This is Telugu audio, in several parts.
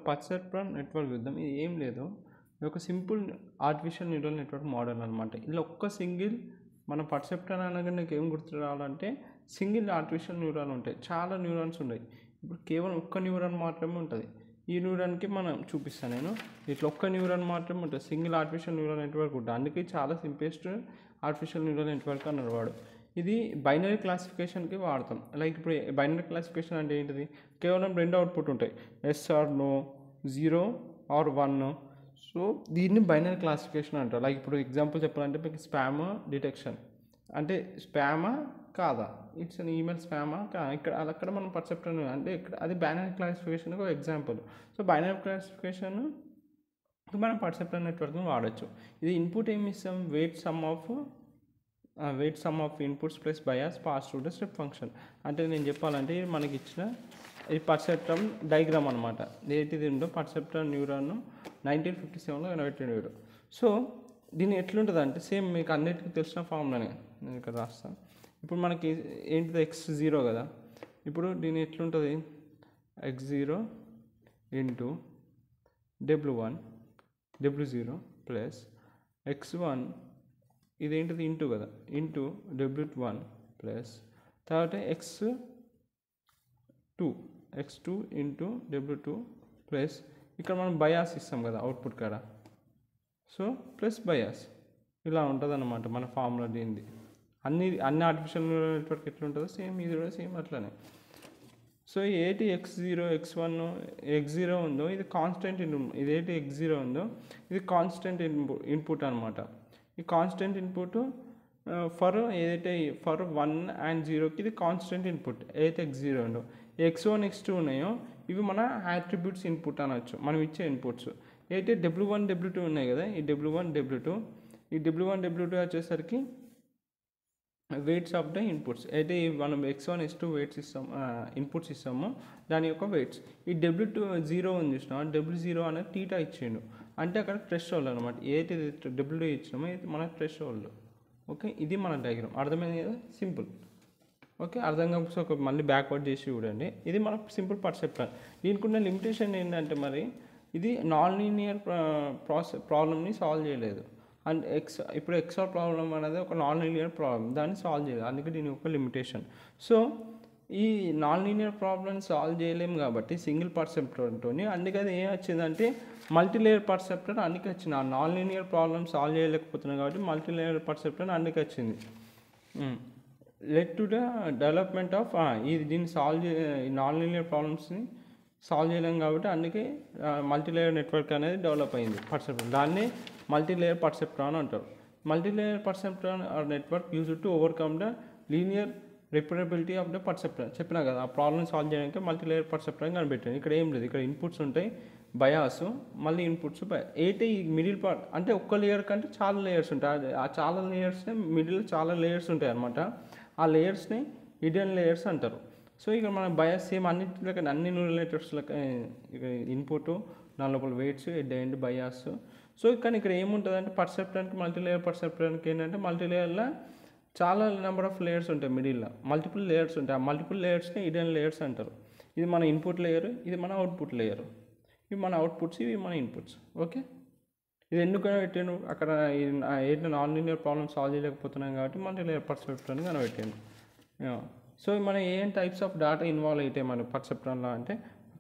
పర్సెప్ట్రాన్ నెట్వర్క్ చూద్దాం. ఇది ఏం లేదు, ఇది ఒక simple artificial neural network model అనమాట. ఇలా ఒక్క సింగిల్ మన పర్సెప్ట్రాన్ అనగానే నాకు ఏం గుర్తు రావాలంటే సింగిల్ ఆర్టిఫిషియల్ న్యూరాన్ ఉంటాయి, చాలా న్యూరాన్స్ ఉన్నాయి. ఇప్పుడు కేవలం ఒక్క న్యూరాన్ మాత్రమే ఉంటుంది. ఈ న్యూరాన్కి మనం చూపిస్తాను నేను. ఇట్లా ఒక్క న్యూరాన్ మాత్రమే ఉంటుంది, సింగిల్ ఆర్టిఫిషియల్ న్యూరల్ నెట్వర్క్ ఉంటుంది. అందుకే చాలా సింప్లెస్ట్ ఆర్టిఫిషియల్ న్యూరల్ నెట్వర్క్ అన్నాడు వాడు. ఇది బైనరీ క్లాసిఫికేషన్కి వాడతాం. లైక్ ఇప్పుడు బైనరీ క్లాసిఫికేషన్ అంటే ఏంటిది, కేవలం రెండు అవుట్పుట్ ఉంటాయి, yes or no, 0 or 1. So దీన్ని బైనరీ క్లాసిఫికేషన్ అంటారు. లైక్ ఇప్పుడు ఎగ్జాంపుల్ చెప్పాలంటే మీకు స్పామ్ డిటెక్షన్ అంటే స్పామా కాదా, ఇట్స్ అన్ ఈమెయిల్ స్పామా ఇక్కడ అక్కడ మనం పర్సెప్ట్రాన్ అంటే ఇక్కడ అది బైనరీ క్లాసిఫికేషన్కి ఒక ఎగ్జాంపుల్. సో బైనరీ క్లాసిఫికేషన్ మనం పర్సెప్ట్రాన్ నెట్వర్క్ని వాడచ్చు. ఇది ఇన్పుట్ ఏమి ఇస్తాం, weight sum of inputs plus bias pass to the step function. అంటే నేను చెప్పాలంటే మనకి ఇచ్చిన ఈ పర్సెప్ట్రాన్ డయాగ్రామ్ అనమాట. ఏంటిది ఉందో పర్సెప్ట్రాన్ న్యూరాన్ 1957లో కనిపెట్టాడు. సో దీన్ని ఎట్లుంటుంది అంటే సేమ్ మీకు అన్నిటికీ తెలిసిన ఫార్ములానే నేను ఇక్కడ రాస్తాను. ఇప్పుడు మనకి ఏంటిది x0 కదా, ఇప్పుడు దీన్ని ఎట్లుంటుంది, x0 into w1 w0 plus x1 ఇదేంటిది ఇంటూ కదా, ఇంటూ w1 ప్లస్ తర్వాత x2 ఇంటూ w2 ప్లస్ ఇక్కడ మనం బయాస్ ఇస్తాం కదా అవుట్పుట్ కాడ, సో ప్లస్ బయాస్. ఇలా ఉంటుంది అన్నమాట మన ఫార్ములా దీనిది. అన్ని ఆర్టిఫిషియల్ న్యూరల్ నెట్వర్క్ ఎట్లా ఉంటుందో సేమ్ ఇది కూడా సేమ్ అట్లానే. సో ఏంటి x0 ఉందో ఇది కాన్స్టెంట్ ఇన్పుట్, ఇదేంటి x0 ఉందో ఇది కాన్స్టెంట్ ఇన్పుట్ అనమాట. ఈ కాన్స్టెంట్ ఇన్పుట్ ఫర్ 1 and 0కి ఇది కాన్స్టెంట్ ఇన్పుట్ ఏదైతే x0 ఉందో. x1 x2 ఉన్నాయో ఇవి మన యాట్రిబ్యూట్స్ ఇన్పుట్ అనొచ్చు, మనం ఇచ్చే ఇన్పుట్స్. అయితే w1 w2 ఉన్నాయి కదా, ఈ w1 w2 వచ్చేసరికి వెయిట్స్ ఆఫ్ ద ఇన్పుట్స్. అయితే మనం x1 x2 వెయిట్స్ ఇస్తాము, ఇన్పుట్స్ ఇస్తాము, దాని యొక్క వెయిట్స్. ఈ w0 ఉంది చూసినా, w0 అనేది టీటా ఇచ్చిండు, అంటే అక్కడ థ్రెషోల్డ్ అనమాట. ఏదైతే w2 ఇచ్చినామో ఇది మన థ్రెషోల్డ్. ఓకే, ఇది మన డయాగ్రామ్. అర్థమైంది కదా, సింపుల్. ఓకే, అర్థం కాకపోతే ఒక మళ్ళీ బ్యాక్వర్డ్ చేసి చూడండి. ఇది మన సింపుల్ పర్సెప్ట్రాన్. దీనికి ఉన్న లిమిటేషన్ ఏంటంటే మరి ఇది నాన్ లీనియర్ ప్రాబ్లమ్ని సాల్వ్ చేయలేదు. అండ్ ఇప్పుడు XOR ప్రాబ్లం అనేది ఒక నాన్ లీనియర్ ప్రాబ్లం, దాన్ని సాల్వ్ చేయలేదు, అందుకే దీని యొక్క లిమిటేషన్. సో ఈ నాన్ లీనియర్ ప్రాబ్లమ్ సాల్వ్ చేయలేము కాబట్టి సింగిల్ పర్సెప్ట్రాన్తో, అందుకే అది ఏం వచ్చిందంటే మల్టీలేయర్ పర్సెప్ట్రాన్ అందుకే వచ్చింది. ఆ నాన్ లీనియర్ ప్రాబ్లమ్ సాల్వ్ చేయలేకపోతున్నాం కాబట్టి మల్టీలేయర్ పర్సెప్ట్రాన్ అందుకే వచ్చింది. Led to the development of దీన్ని నాన్ లీనియర్ ప్రాబ్లమ్స్ని సాల్వ్ చేయలేం కాబట్టి అందుకే మల్టీలేయర్ నెట్వర్క్ అనేది డెవలప్ అయింది పర్సెప్ట్రాన్. దాన్ని మల్టీలేయర్ పర్సెప్ట్రాన్ అంటారు. Multilayer perceptron are network used to overcome the linear repeatability of the perceptron. చెప్పినా కదా, ఆ ప్రాబ్లమ్ సాల్వ్ చేయడానికి మల్టీలేయర్ పర్సెప్ట్రాన్ కనిపెట్టాను. ఇక్కడ ఏం లేదు, ఇక్కడ ఇన్పుట్స్ ఉంటాయి, బయాస్, మళ్ళీ ఇన్పుట్స్ అయితే ఈ మిడిల్ పార్ట్ అంటే ఒక్క లేయర్ కంటే చాలా లేయర్స్ ఉంటాయి. ఆ చాలా లేయర్స్ని మిడిల్ చాలా లేయర్స్ ఉంటాయి అనమాట. ఆ లేయర్స్ని హిడెన్ లేయర్స్ అంటారు. సో ఇక్కడ మన బయాస్ సేమ్ అన్నింటిలో అన్ని న్యూరల్ నెట్వర్క్స్లో ఇక ఇన్పుట్, దాని లోపల వెయిట్స్, ఎండ్ బయాస్. సో కానీ ఇక్కడ ఏముంటుంది అంటే పర్సెప్ట్రాన్కి మల్టీలేయర్ పర్సెప్ట్రాన్కి ఏంటంటే మల్టీలేయర్లో చాలా నెంబర్ ఆఫ్ లేయర్స్ ఉంటాయి, మిడిల్లో మల్టిపుల్ లేయర్స్ ఉంటాయి. ఆ మల్టిపుల్ లేయర్స్ని హిడెన్ లేయర్స్ అంటారు. ఇది మన ఇన్పుట్ లేయర్, ఇది మన అవుట్పుట్ లేయర్. ఇవి మన అవుట్పుట్స్, ఇవి మన ఇన్పుట్స్. ఓకే, ఇది ఎందుకని పెట్టాను, అక్కడ ఏంటి నాన్ లీనియర్ ప్రాబ్లమ్ సాల్వ్ చేయలేకపోతున్నాం కాబట్టి మల్టీలేయర్ పర్సెప్ట్రాన్ కనిపెట్టాను. సో మన ఏం టైప్స్ ఆఫ్ డేటా ఇన్వాల్వ్ అవుతాయి మన పర్సెప్ట్రాన్లో అంటే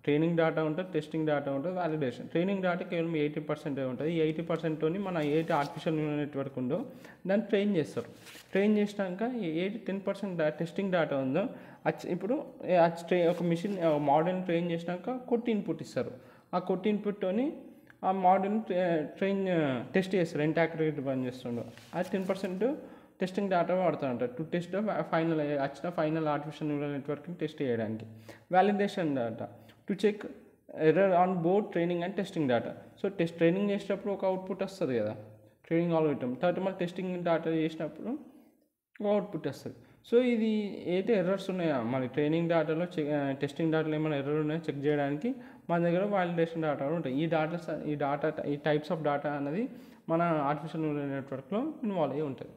ట్రైనింగ్ డేటా ఉంటుంది, టెస్టింగ్ డేటా ఉంటుంది, వ్యాలిడేషన్. ట్రైనింగ్ డేటా కేవలం 80% ఉంటుంది. ఈ 80%తోని మన ఏది ఆర్టిఫిషియల్ న్యూరల్ నెట్వర్క్ ఉందో దాన్ని ట్రైన్ చేస్తారు. ట్రైన్ చేసినాక 10% టెస్టింగ్ డేటా ఉందో ఇప్పుడు ఒక మిషన్ మోడల్ని ట్రైన్ చేసినాక కొట్టి ఇన్పుట్ ఇస్తారు. ఆ కొట్టి ఇన్పుట్తోని ఆ మోడల్ని టెస్ట్ చేస్తారు, ఎంత యాక్యురేట్ పని చేస్తుండో. అది 10% టెస్టింగ్ డేటా వాడుతారంట to test final artificial neural నెట్వర్క్ని టెస్ట్ చేయడానికి. Validation data to check error on both training and testing data. So training చేసేటప్పుడు ఒక అవుట్పుట్ వస్తుంది కదా, ట్రైనింగ్ ఆల్గోరిథం. తర్వాత మళ్ళీ టెస్టింగ్ డేటా చేసినప్పుడు ఒక అవుట్పుట్ వస్తుంది. సో ఇది అయితే ఎర్రర్స్ ఉన్నాయా మరి ట్రైనింగ్ డేటాలో టెస్టింగ్ డేటాలో ఏమైనా ఎర్రర్ ఉన్నాయో చెక్ చేయడానికి మన దగ్గర వ్యాలిడేషన్ డేటా ఉంటాయి. ఈ టైప్స్ ఆఫ్ డేటా అనేది మన ఆర్టిఫిషియల్ న్యూరల్ నెట్వర్క్లో ఇన్వాల్వ్ అయ్యి ఉంటుంది.